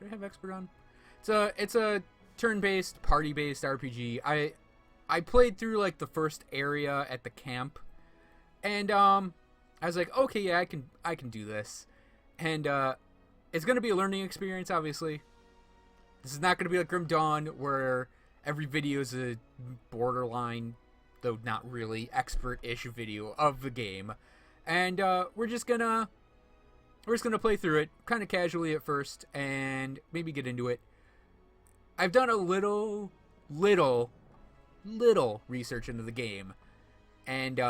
Should I have expert on? It's a turn-based, party-based RPG. I played through like the first area at the camp, and I was like, okay, yeah, I can do this, and it's gonna be a learning experience. Obviously, this is not gonna be like Grim Dawn where every video is a borderline, though not really, expert-ish video of the game, and we're just gonna play through it kind of casually at first and maybe get into it. I've done a little research into the game, and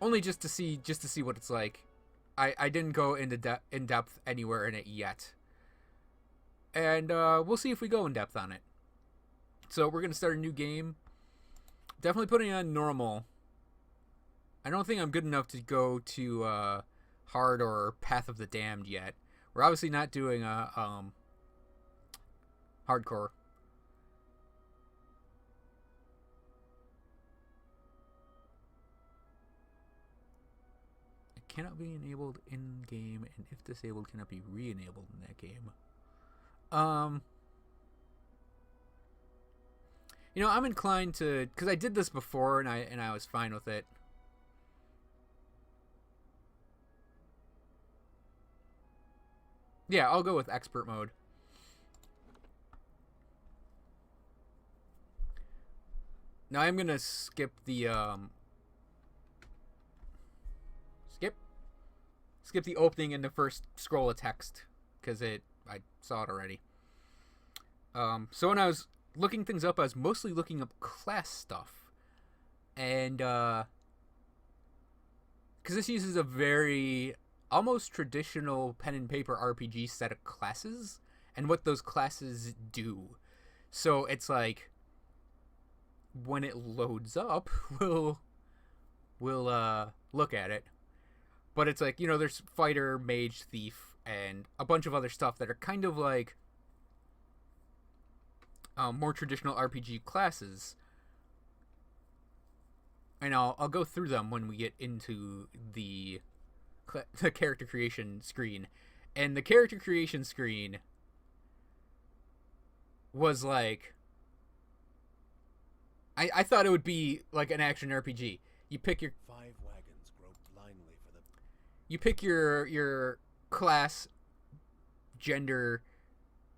only just to see what it's like. I didn't go into in depth anywhere in it yet, and we'll see if we go in depth on it. So we're gonna start a new game. Definitely putting on normal. I don't think I'm good enough to go to hard or Path of the Damned yet. We're obviously not doing hardcore. It cannot be enabled in game, and if disabled, cannot be re-enabled in that game. You know, I'm inclined to, because I did this before and I was fine with it. Yeah, I'll go with expert mode. Now I'm gonna skip the skip the opening and the first scroll of text because I saw it already. So when I was looking things up, I was mostly looking up class stuff, and because this uses a very almost traditional pen and paper RPG set of classes and what those classes do. So it's like when it loads up, we'll look at it. But it's like, you know, there's fighter, mage, thief, and a bunch of other stuff that are kind of like more traditional RPG classes. And I'll go through them when we get into the character creation screen. And the character creation screen was like, I thought it would be like an action RPG. You pick your Five wagons grope blindly for the you pick your class, gender,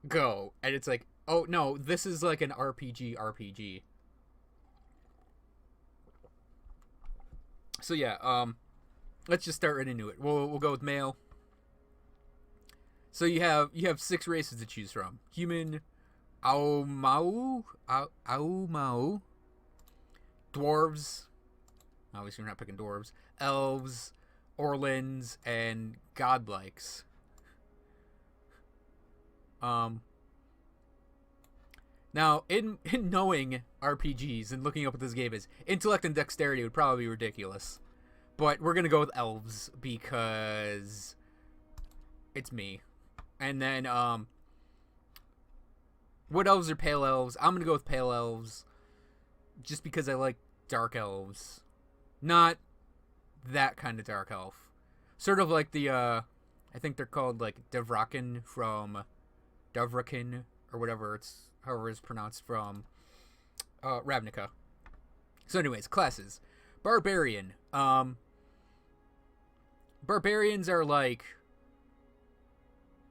go, and it's like, oh no, this is like an RPG. So yeah, let's just start right into it. We'll go with male. So you have 6 races to choose from: human, Aomau, dwarves. Obviously, we're not picking dwarves. Elves, Orlins, and godlikes. Now, in knowing RPGs and looking up what this game is, intellect and dexterity would probably be ridiculous. But we're going to go with elves because it's me. And then, what elves are pale elves? I'm going to go with pale elves just because I like dark elves. Not that kind of dark elf. Sort of like the, I think they're called like Devraken from Dovrakin or whatever however it's pronounced from Ravnica. So anyways, classes. Barbarian. Barbarians are like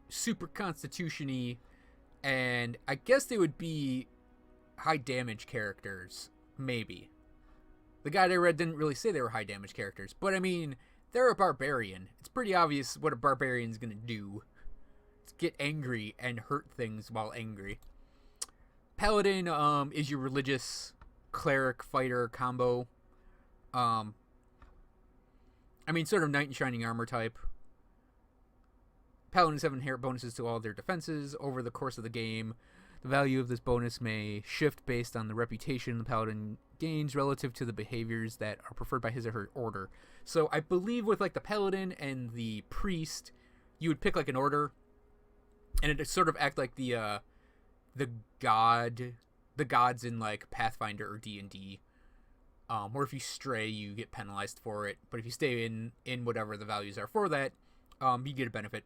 super constitution-y, and I guess they would be high damage characters, maybe. The guide I read didn't really say they were high damage characters, but I mean, they're a barbarian. It's pretty obvious what a barbarian's gonna do. It's get angry and hurt things while angry. Paladin is your religious cleric fighter combo. I mean, sort of knight in shining armor type. Paladins have inherent bonuses to all their defenses over the course of the game. The value of this bonus may shift based on the reputation the paladin gains relative to the behaviors that are preferred by his or her order. So I believe with like the paladin and the priest, you would pick like an order, and it'd sort of act like the gods in like Pathfinder or D&D. Or if you stray, you get penalized for it. But if you stay in whatever the values are for that, you get a benefit.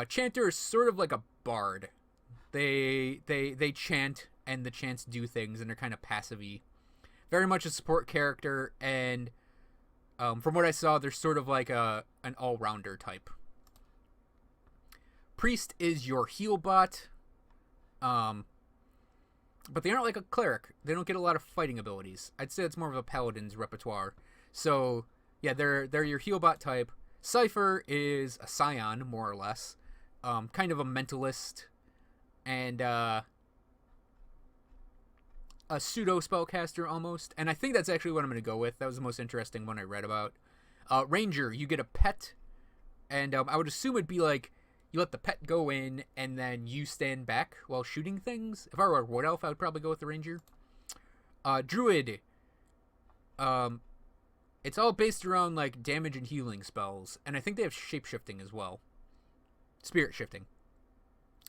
Chanter is sort of like a bard. They chant, and the chants do things, and they're kind of passive-y. Very much a support character, and from what I saw, they're sort of like an all-rounder type. Priest is your heal bot, but they aren't like a cleric. They don't get a lot of fighting abilities. I'd say it's more of a paladin's repertoire. So yeah, they're your heal bot type. Cypher is a scion, more or less, kind of a mentalist, and a pseudo spellcaster almost. And I think that's actually what I'm going to go with. That was the most interesting one I read about. Ranger, you get a pet, and I would assume it'd be like you let the pet go in, and then you stand back while shooting things. If I were a wood elf, I would probably go with the ranger. Druid, it's all based around like damage and healing spells, and I think they have shapeshifting as well, spirit shifting.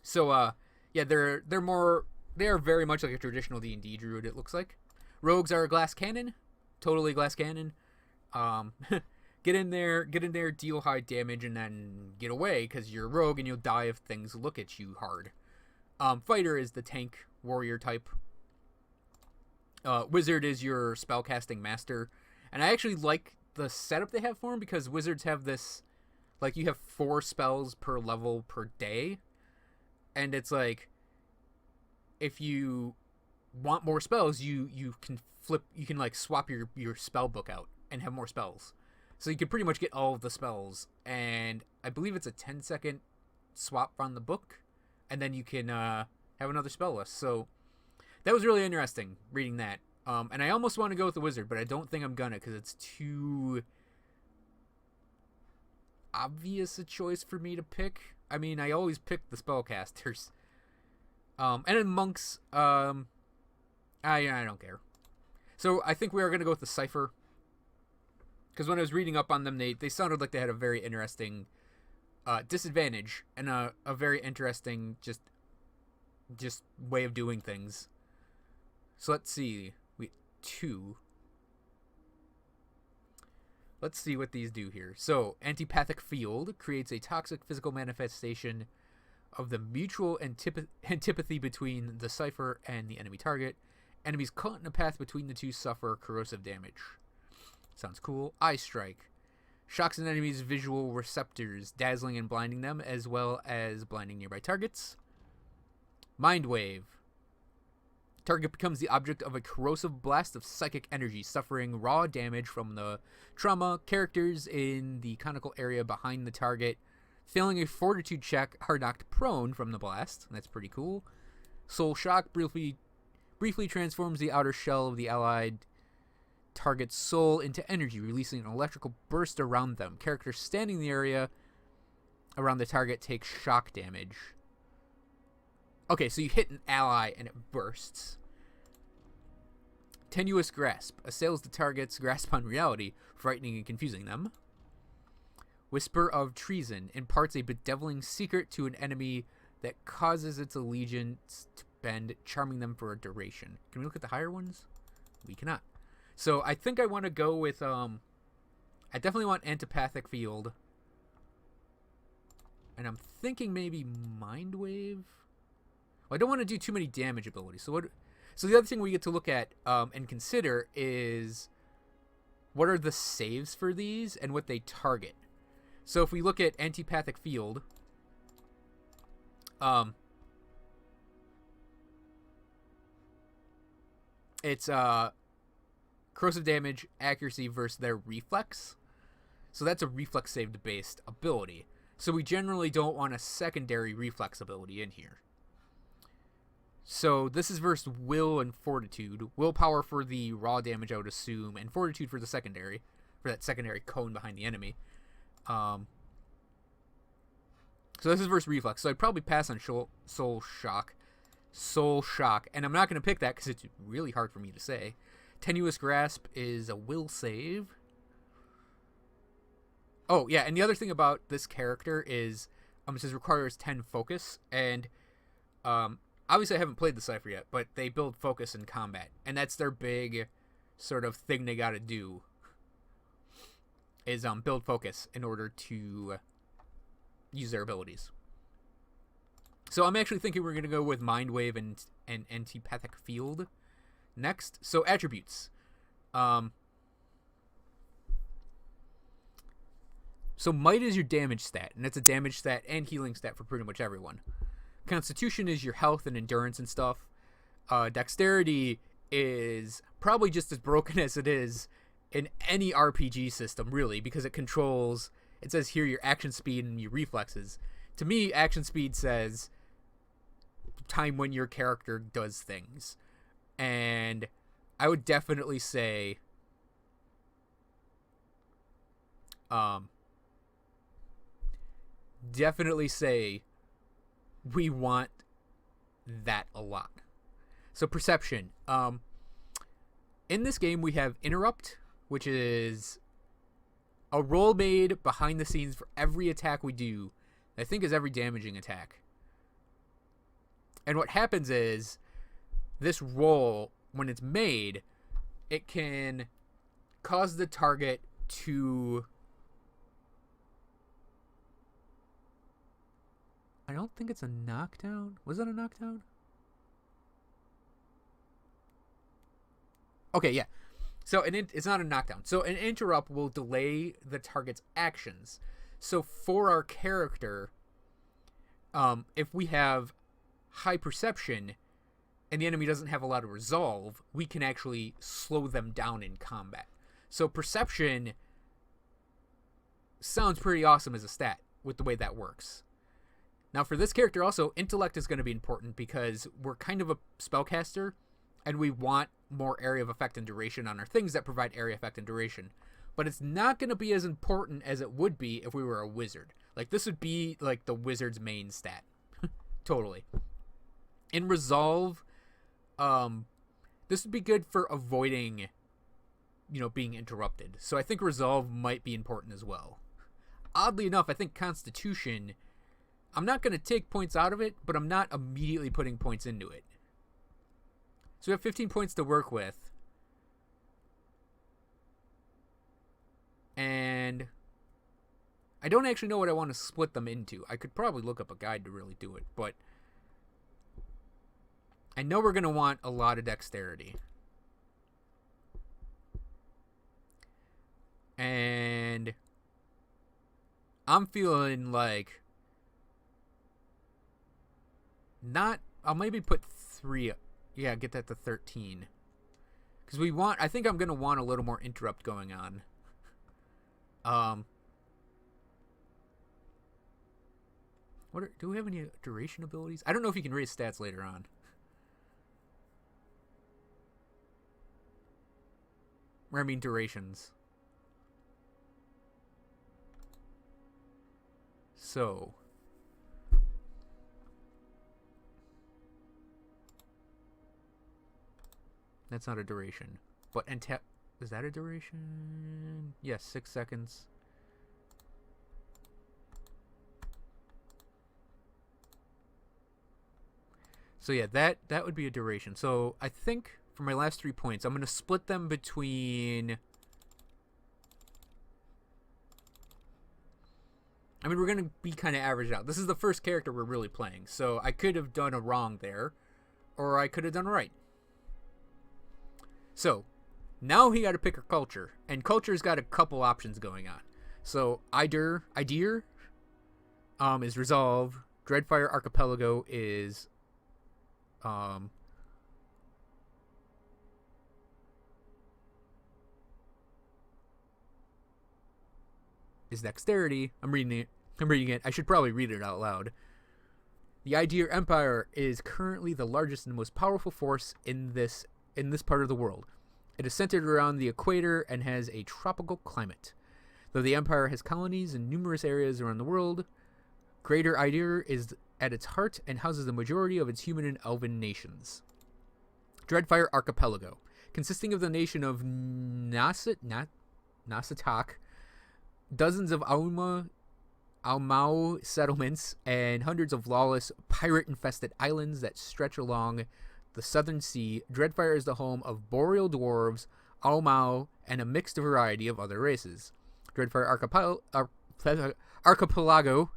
So yeah, they are very much like a traditional D&D druid. It looks like rogues are a glass cannon, totally glass cannon. Get in there, deal high damage, and then get away because you're a rogue and you'll die if things look at you hard. Fighter is the tank warrior type. Wizard is your spellcasting master. And I actually like the setup they have for him because wizards have this, like, you have 4 spells per level per day. And it's like, if you want more spells, you can like swap your spell book out and have more spells. So you can pretty much get all of the spells, and I believe it's a 10-second swap on the book, and then you can have another spell list. So that was really interesting reading that. And I almost want to go with the wizard, but I don't think I'm gonna because it's too obvious a choice for me to pick. I mean, I always pick the spellcasters. And then monks, I don't care. So I think we are gonna go with the Cypher. Because when I was reading up on them, they sounded like they had a very interesting disadvantage and a very interesting just way of doing things. So let's see. Let's see what these do here. So, Antipathic Field creates a toxic physical manifestation of the mutual antipathy between the Cypher and the enemy target. Enemies caught in a path between the two suffer corrosive damage. Sounds cool. Eye Strike shocks an enemy's visual receptors, dazzling and blinding them, as well as blinding nearby targets. Mind Wave. Target becomes the object of a corrosive blast of psychic energy, suffering raw damage from the trauma. Characters in the conical area behind the target, failing a fortitude check, are knocked prone from the blast. That's pretty cool. Soul Shock briefly transforms the outer shell of the allied target's soul into energy, releasing an electrical burst around them. Characters standing in the area around the target take shock damage. Okay, so you hit an ally and it bursts. Tenuous Grasp assails the target's grasp on reality, frightening and confusing them. Whisper of Treason imparts a bedeviling secret to an enemy that causes its allegiance to bend, charming them for a duration. Can we look at the higher ones? We cannot. So I think I want to go with, I definitely want Antipathic Field. And I'm thinking maybe Mind Wave. Well, I don't want to do too many damage abilities. So the other thing we get to look at and consider is what are the saves for these and what they target. So if we look at Antipathic Field, it's corrosive damage, accuracy versus their reflex. So that's a reflex saved based ability. So we generally don't want a secondary reflex ability in here. So this is versus will and fortitude. Willpower for the raw damage, I would assume, and fortitude for the secondary, for that secondary cone behind the enemy. So this is versus reflex. So I'd probably pass on Soul Shock. And I'm not going to pick that because it's really hard for me to say. Tenuous Grasp is a will save. Oh, yeah, and the other thing about this character is it says requires 10 focus, and obviously I haven't played the Cypher yet, but they build focus in combat, and that's their big sort of thing they gotta do, is build focus in order to use their abilities. So I'm actually thinking we're going to go with Mind Wave and Antipathic Field next. So attributes. So Might is your damage stat, and it's a damage stat and healing stat for pretty much everyone. Constitution is your health and endurance and stuff. Dexterity is probably just as broken as it is in any RPG system, really, because it controls, it says here your action speed and your reflexes. To me, action speed says time when your character does things. And I would definitely say we want that a lot. So perception. In this game we have interrupt, which is a roll made behind the scenes for every attack we do. I think is every damaging attack. And what happens is this roll, when it's made, it can cause the target to... I don't think it's a knockdown. Was that a knockdown? Okay, yeah. So it's not a knockdown. So an interrupt will delay the target's actions. So for our character, if we have high perception and the enemy doesn't have a lot of resolve, we can actually slow them down in combat. So perception sounds pretty awesome as a stat with the way that works. Now for this character also, intellect is going to be important because we're kind of a spellcaster and we want more area of effect and duration on our things that provide area effect and duration. But it's not going to be as important as it would be if we were a wizard. Like, this would be like the wizard's main stat. Totally. In resolve, this would be good for avoiding, being interrupted. So I think resolve might be important as well. Oddly enough, I think constitution, I'm not going to take points out of it, but I'm not immediately putting points into it. So we have 15 points to work with. And I don't actually know what I want to split them into. I could probably look up a guide to really do it, but I know we're going to want a lot of dexterity. And I'm feeling like I'll maybe put 3. Yeah, get that to 13. Because I think I'm going to want a little more interrupt going on. Do we have any duration abilities? I don't know if you can raise stats later on. I mean durations. So that's not a duration. But is that a duration? Yes, 6 seconds. So yeah, that would be a duration. So I think for my last 3 points, I'm going to split them between... I mean, we're going to be kind of averaged out. This is the first character we're really playing. So I could have done a wrong there, or I could have done right. So now he got to pick a culture, and culture's got a couple options going on. So Idea is Resolve. Dreadfire Archipelago is Dexterity. I'm reading it. I should probably read it out loud. The Idea Empire is currently the largest and most powerful force in this part of the world. It is centered around the equator and has a tropical climate. Though the Empire has colonies in numerous areas around the world, Greater Idea is at its heart and houses the majority of its human and elven nations. Dreadfire Archipelago, consisting of the nation of Nasatak, dozens of Aumau settlements, and hundreds of lawless, pirate-infested islands that stretch along the southern sea. Dreadfire is the home of boreal dwarves, Aumau, and a mixed variety of other races. Dreadfire Archipelago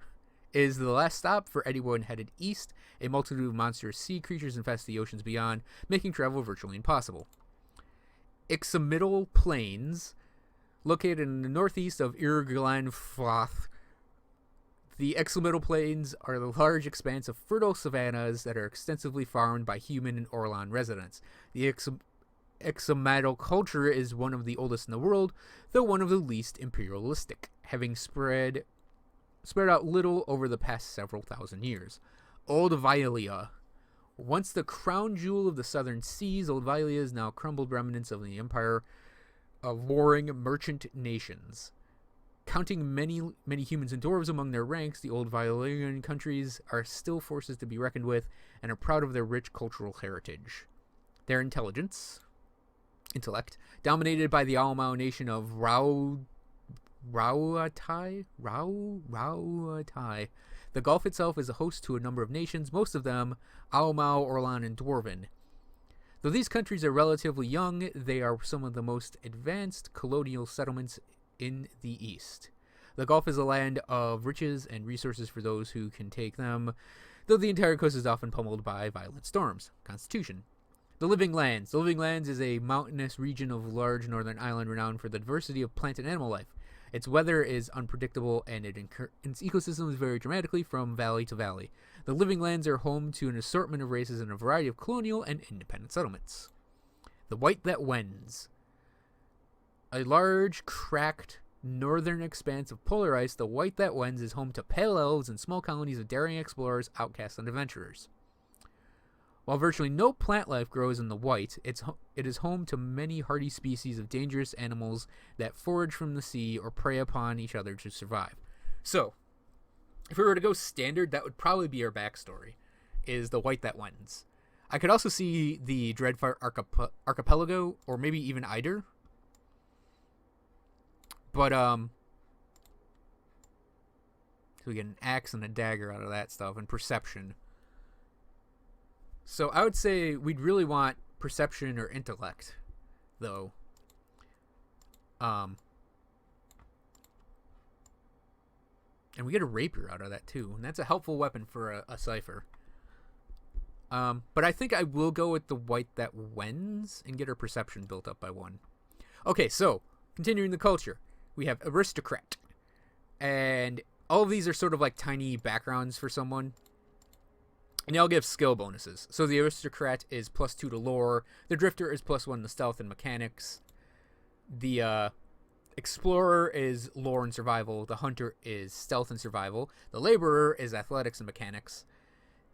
It is the last stop for anyone headed east. A multitude of monstrous sea creatures infest the oceans beyond, making travel virtually impossible. Ixamiddle Plains, located in the northeast of Irglanfloth. The Ixamiddle Plains are the large expanse of fertile savannas that are extensively farmed by human and Orlan residents. The Ixamiddle culture is one of the oldest in the world, though one of the least imperialistic, having spread out little over the past several thousand years. Old Vialia. Once the crown jewel of the southern seas, Old Vialia is now crumbled remnants of the empire of warring merchant nations. Counting many humans and dwarves among their ranks, the Old Vialian countries are still forces to be reckoned with and are proud of their rich cultural heritage. Their intellect, dominated by the Aomao nation of Rauatai. The Gulf itself is a host to a number of nations, most of them Aomao, Orlan, and Dwarven. Though these countries are relatively young, they are some of the most advanced colonial settlements in the East. The Gulf is a land of riches and resources for those who can take them, though the entire coast is often pummeled by violent storms. Constitution. The Living Lands. The Living Lands is a mountainous region of large northern island renowned for the diversity of plant and animal life. Its weather is unpredictable, and its ecosystems vary dramatically from valley to valley. The Living Lands are home to an assortment of races and a variety of colonial and independent settlements. The White That Wends. A large, cracked, northern expanse of polar ice, the White That Wends is home to pale elves and small colonies of daring explorers, outcasts, and adventurers. While virtually no plant life grows in the White, it is home to many hardy species of dangerous animals that forage from the sea or prey upon each other to survive. So, if we were to go standard, that would probably be our backstory, is the White That Wends. I could also see the Dreadfire Archipelago, or maybe even Eider. But, so we get an axe and a dagger out of that stuff, and perception. So I would say we'd really want perception or intellect, though. And we get a rapier out of that, too. And that's a helpful weapon for a cipher. But I think I will go with the White That Wends and get our perception built up by 1. Okay, so, continuing the culture. We have aristocrat. And all of these are sort of like tiny backgrounds for someone. And they all give skill bonuses. So the aristocrat is +2 to lore. The drifter is +1 to stealth and mechanics. The explorer is lore and survival. The hunter is stealth and survival. The laborer is athletics and mechanics.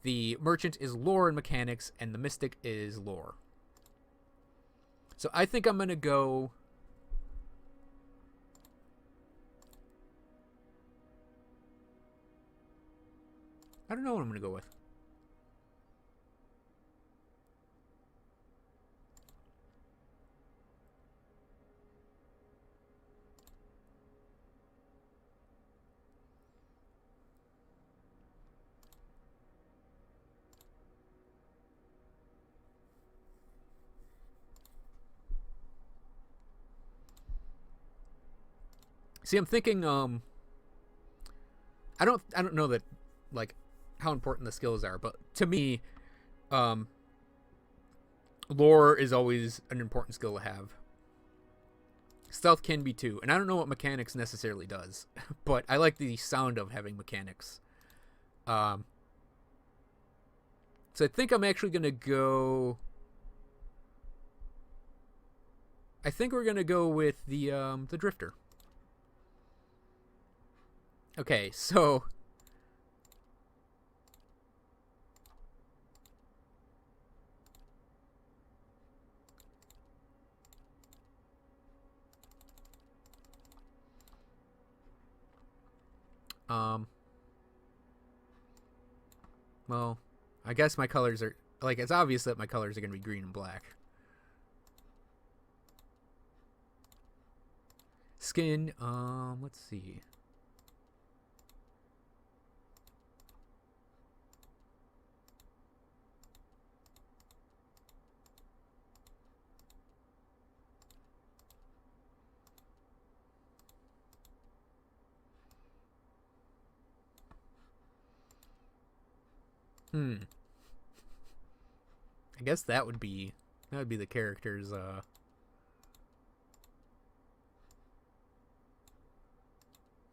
The merchant is lore and mechanics. And the mystic is lore. So I think I'm going to go... I don't know what I'm going to go with. See, I'm thinking, I don't know that, like, how important the skills are, but to me, lore is always an important skill to have. Stealth can be too, and I don't know what mechanics necessarily does, but I like the sound of having mechanics. So I think I'm actually gonna go. I think we're gonna go with the drifter. Okay, so well, I guess my colors are like, it's obvious that my colors are gonna be green and black. Skin, let's see. I guess that would be the character's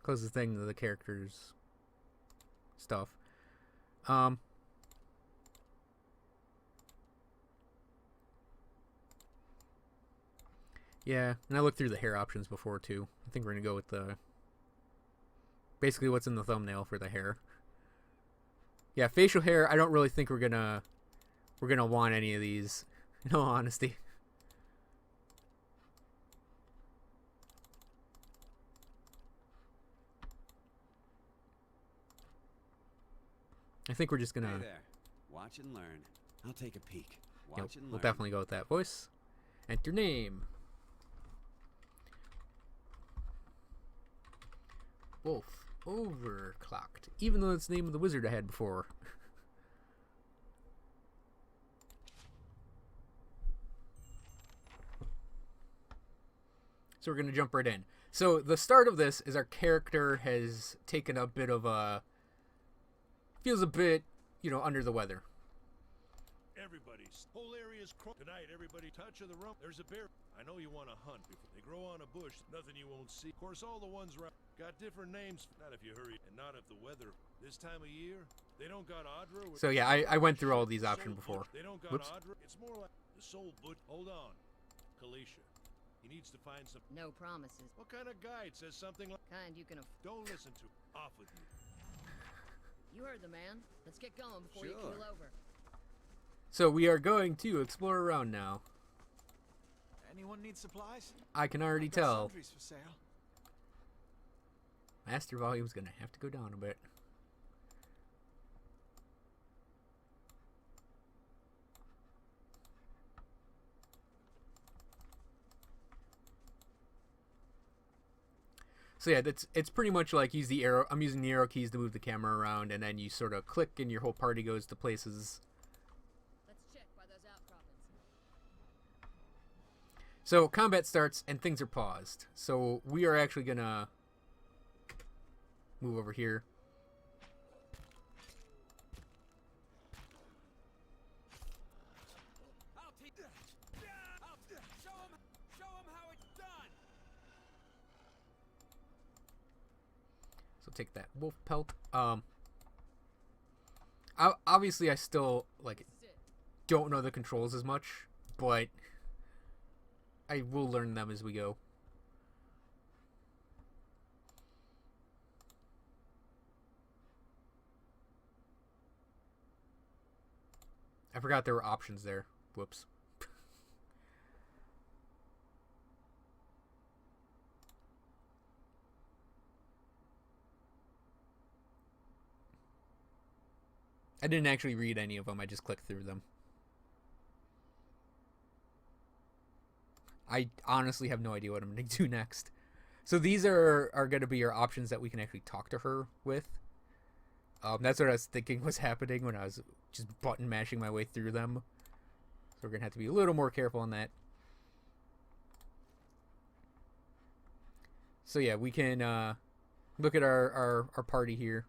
closest thing to the character's stuff. Yeah, and I looked through the hair options before too. I think we're gonna go with the basically what's in the thumbnail for the hair. Yeah, facial hair. I don't really think we're gonna want any of these. In all honesty. I think we're just gonna. Hey there. Watch and learn. I'll take a peek. Watch and learn. We'll definitely go with that voice. Enter name. Wolf overclocked. Even though it's the name of the wizard I had before. So we're going to jump right in. So the start of this is our character has taken a bit of a... feels a bit, under the weather. Everybody's whole area's tonight. Everybody touch of the rump. There's a bear. I know you want to hunt. They grow on a bush. Nothing you won't see. Of course, all the ones around got different names. Not if you hurry, and not if the weather. This time of year, they don't got Audra. So yeah, I went through all these options before. They don't got Whoops. Audra. It's more like the soul boot. Hold on, Kalisha. He needs to find some. No promises. What kind of guide says something like? Kind you can. Don't listen to. Off with you. You heard the man. Let's get going before you Sure. keel over. So we are going to explore around now. Anyone need supplies? I can already I've got tell. sundries for sale. Master volume's going to have to go down a bit. So yeah, it's pretty much like use the arrow. I'm using the arrow keys to move the camera around, and then you sort of click, and your whole party goes to places. Let's check by those outcroppings. So combat starts, and things are paused. So we are actually gonna move over here. Show 'em how it's done. So take that wolf pelt. Obviously I still don't know the controls as much, but I will learn them as we go. I forgot there were options there. Whoops. I didn't actually read any of them. I just clicked through them. I honestly have no idea what I'm going to do next. So these are going to be our options that we can actually talk to her with. That's what I was thinking was happening when I was just button mashing my way through them. So we're going to have to be a little more careful on that. So yeah, we can look at our party here.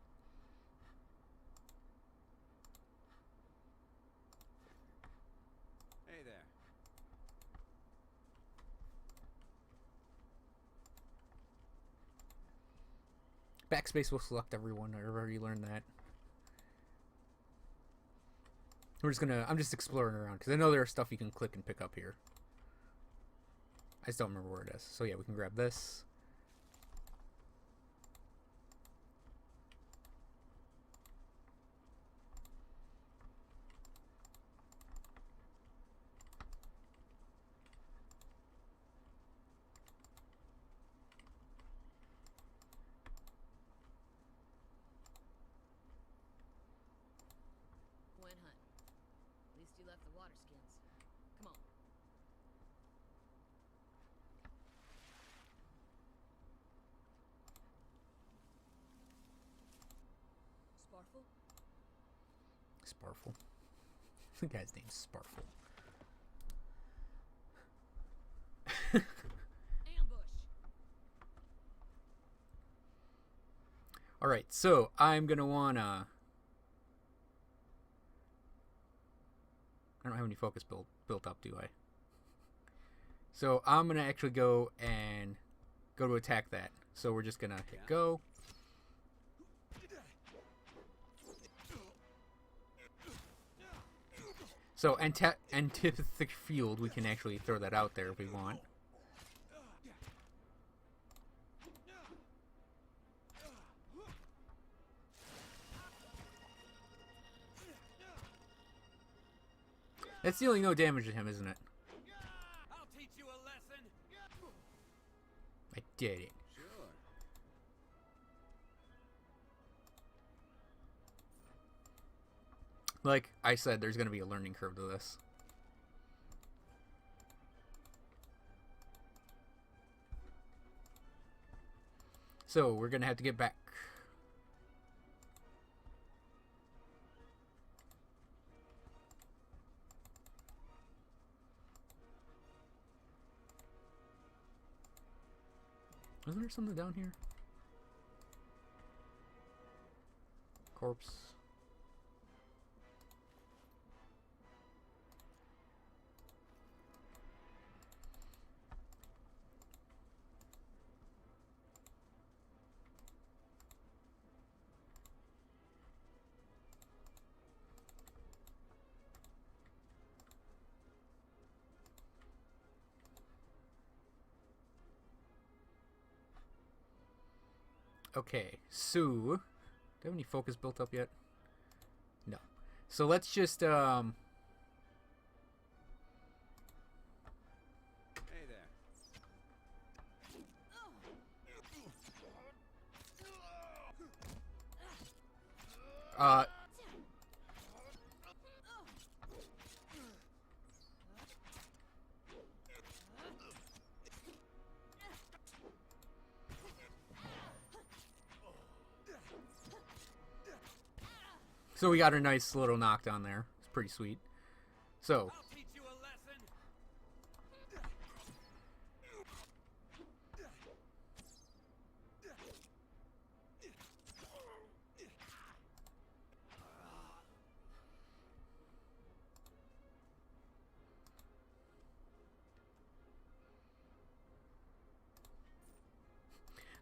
Hey there. Backspace will select everyone. I already learned that. I'm just exploring around because I know there's stuff you can click and pick up here. I just don't remember where it is. So yeah, we can grab this. Went hunt. At least you left the water skins. Come on. Sparfle? Sparfle. The guy's name's Sparfle. Ambush! Alright, so I'm going to want to I don't have any focus built up, do I? So I'm going to actually go to attack that. So we're just going to hit go. So antipathic field, we can actually throw that out there if we want. That's dealing no damage to him, isn't it? I'll teach you a lesson. I did it. Sure. Like I said, there's going to be a learning curve to this. So we're going to have to get back. Isn't there something down here? Corpse. Okay, so do I have any focus built up yet? No. So let's just Hey there. So we got a nice little knockdown there. It's pretty sweet. So I'll teach you a lesson.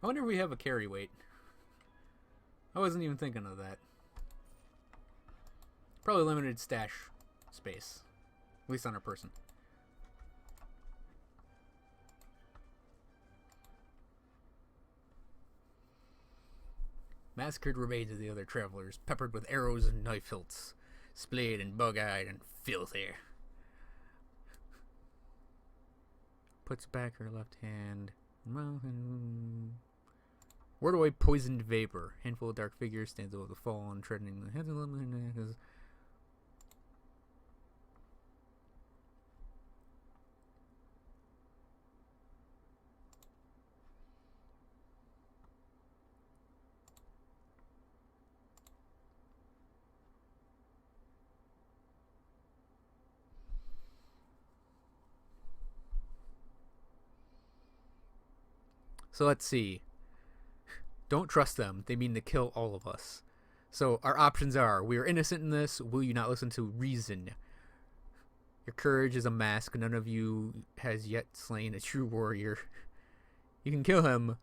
I wonder if we have a carry weight. I wasn't even thinking of that. Probably limited stash space. At least on our person. Massacred remains of the other travelers, peppered with arrows and knife hilts, splayed and bug-eyed and filthy. Puts back her left hand. Word away poisoned vapor. Handful of dark figures stands over the fallen, treading the heads of the So let's see. Don't trust them. They mean to kill all of us. So our options are, we are innocent in this. Will you not listen to reason? Your courage is a mask. None of you has yet slain a true warrior. You can kill him,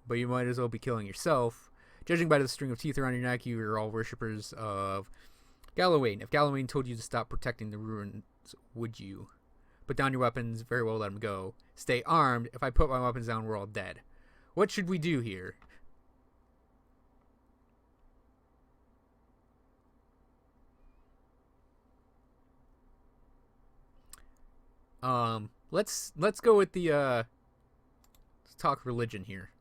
but you might as well be killing yourself. Judging by the string of teeth around your neck, you are all worshippers of Gallowayne. If Gallowayne told you to stop protecting the ruins, would you? Put down your weapons. Very well, let him go. Stay armed. If I put my weapons down, we're all dead. What should we do here? Let's go with the let's talk religion here.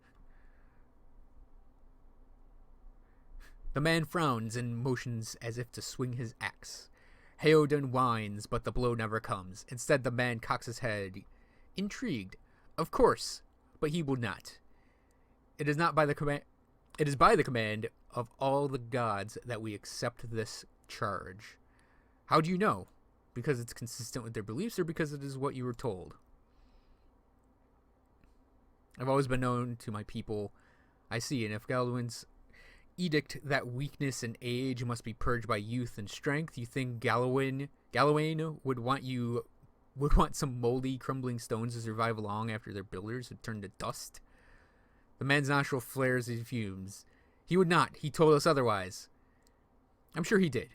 The man frowns and motions as if to swing his axe. Heoden whines, but the blow never comes. Instead, the man cocks his head, intrigued. Of course, but he will not. It is not by the command. It is by the command of all the gods that we accept this charge. How do you know? Because it's consistent with their beliefs, or because it is what you were told? I've always been known to my people. I see, and if edict that weakness and age must be purged by youth and strength, you think Gawain would want some moldy, crumbling stones to survive long after their builders had turned to dust? The man's nostril flares in fumes. He would not. He told us otherwise. I'm sure he did.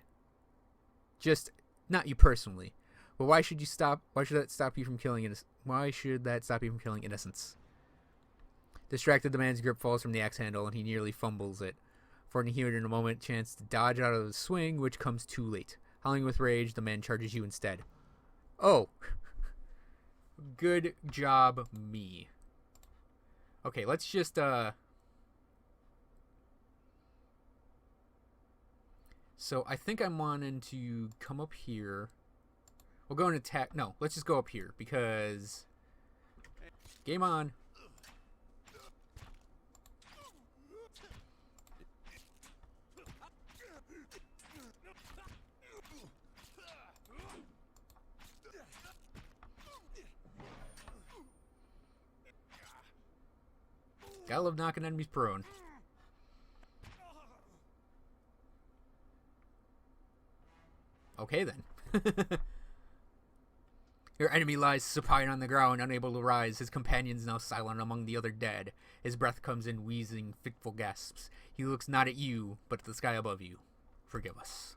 Just not you personally. But why should you stop? Why should that stop you from killing? Why should that stop you from killing innocents? Distracted, the man's grip falls from the axe handle, and he nearly fumbles it. Affording Heodin a moment chance to dodge out of the swing, which comes too late. Howling with rage, the man charges you instead. Oh. Good job, me. Okay, let's just, So, I think I'm wanting to come up here. We'll go and attack. No, let's just go up here, because... Game on. Gotta love knocking enemies prone. Okay then. Your enemy lies supine on the ground, unable to rise. His companions now silent among the other dead. His breath comes in wheezing, fitful gasps. He looks not at you, but at the sky above you. Forgive us.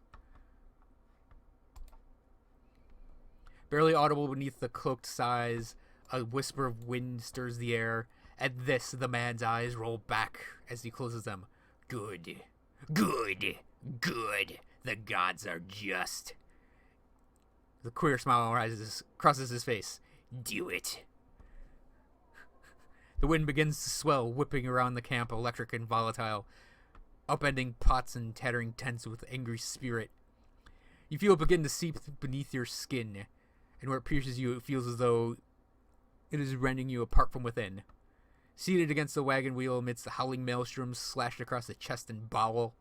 Barely audible beneath the cloaked sighs, a whisper of wind stirs the air. At this, the man's eyes roll back as he closes them. Good. Good. Good. The gods are just. The queer smile crosses his face. Do it. The wind begins to swell, whipping around the camp, electric and volatile, upending pots and tattering tents with angry spirit. You feel it begin to seep beneath your skin, and where it pierces you, it feels as though it is rending you apart from within. Seated against the wagon wheel amidst the howling maelstroms slashed across the chest and bowel.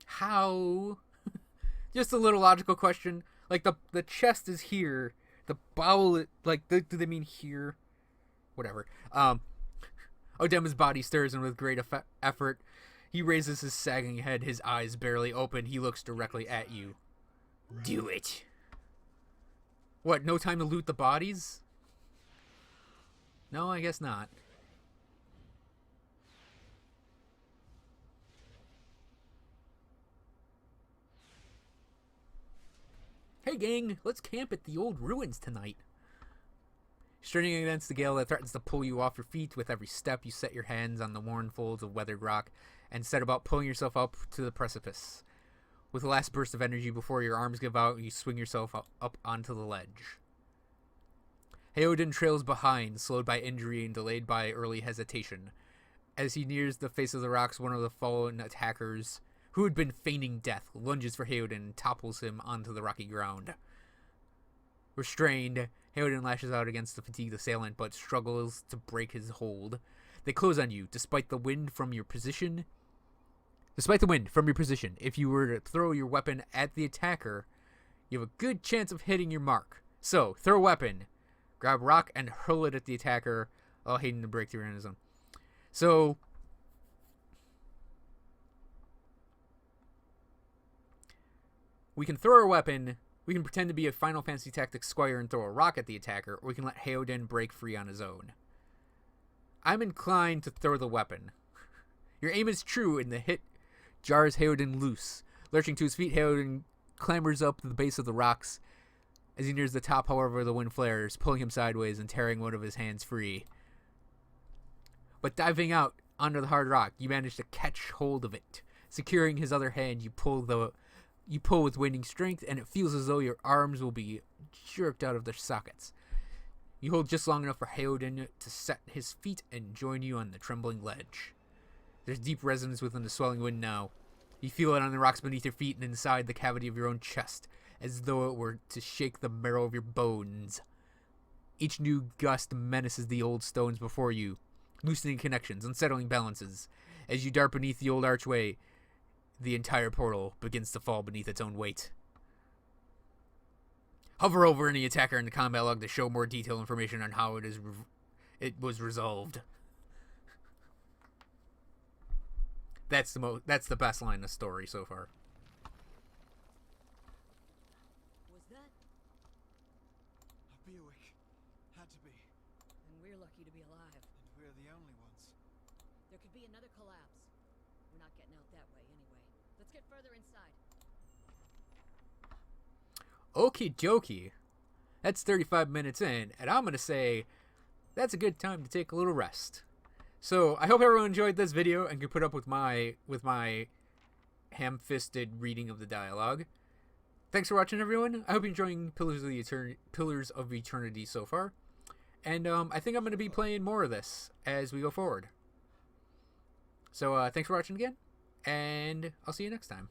How? Just a little logical question. Like, the chest is here. The bowel, like, do they mean here? Whatever. Odema's body stirs, and with great effort, he raises his sagging head, his eyes barely open. He looks directly at you. Do it. What, no time to loot the bodies? No, I guess not. Hey gang, let's camp at the old ruins tonight. Straining against the gale that threatens to pull you off your feet, with every step you set your hands on the worn folds of weathered rock and set about pulling yourself up to the precipice. With the last burst of energy before your arms give out, you swing yourself up onto the ledge. Heodin trails behind, slowed by injury and delayed by early hesitation. As he nears the face of the rocks, one of the fallen attackers, who had been feigning death, lunges for Heodin and topples him onto the rocky ground. Restrained, Heodin lashes out against the fatigued assailant, but struggles to break his hold. They close on you, despite the wind from your position. If you were to throw your weapon at the attacker, you have a good chance of hitting your mark. So, throw a weapon, grab rock, and hurl it at the attacker, while hitting the breakthrough on his own. So, we can throw our weapon, we can pretend to be a Final Fantasy Tactics squire and throw a rock at the attacker, or we can let Heodin break free on his own. I'm inclined to throw the weapon. Your aim is true, and the hit jars Heodin loose. Lurching to his feet, Heodin clambers up to the base of the rocks. As he nears the top, however, the wind flares, pulling him sideways and tearing one of his hands free. But diving out onto the hard rock, you manage to catch hold of it. Securing his other hand, you pull with waning strength, and it feels as though your arms will be jerked out of their sockets. You hold just long enough for Heodin to set his feet and join you on the trembling ledge. There's deep resonance within the swelling wind now. You feel it on the rocks beneath your feet and inside the cavity of your own chest, as though it were to shake the marrow of your bones. Each new gust menaces the old stones before you, loosening connections, unsettling balances. As you dart beneath the old archway, the entire portal begins to fall beneath its own weight. Hover over any attacker in the combat log to show more detailed information on how it is it was resolved. That's the best line in the story so far. Was that? A Buick. Had to be. And we're lucky to be alive. And we're the only ones. There could be another collapse. We're not getting out that way anyway. Let's get further inside. Okie dokie. That's 35 minutes in, and I'm going to say that's a good time to take a little rest. So I hope everyone enjoyed this video and could put up with my ham-fisted reading of the dialogue. Thanks for watching, everyone. I hope you're enjoying Pillars of Eternity so far. And I think I'm going to be playing more of this as we go forward. So thanks for watching again, and I'll see you next time.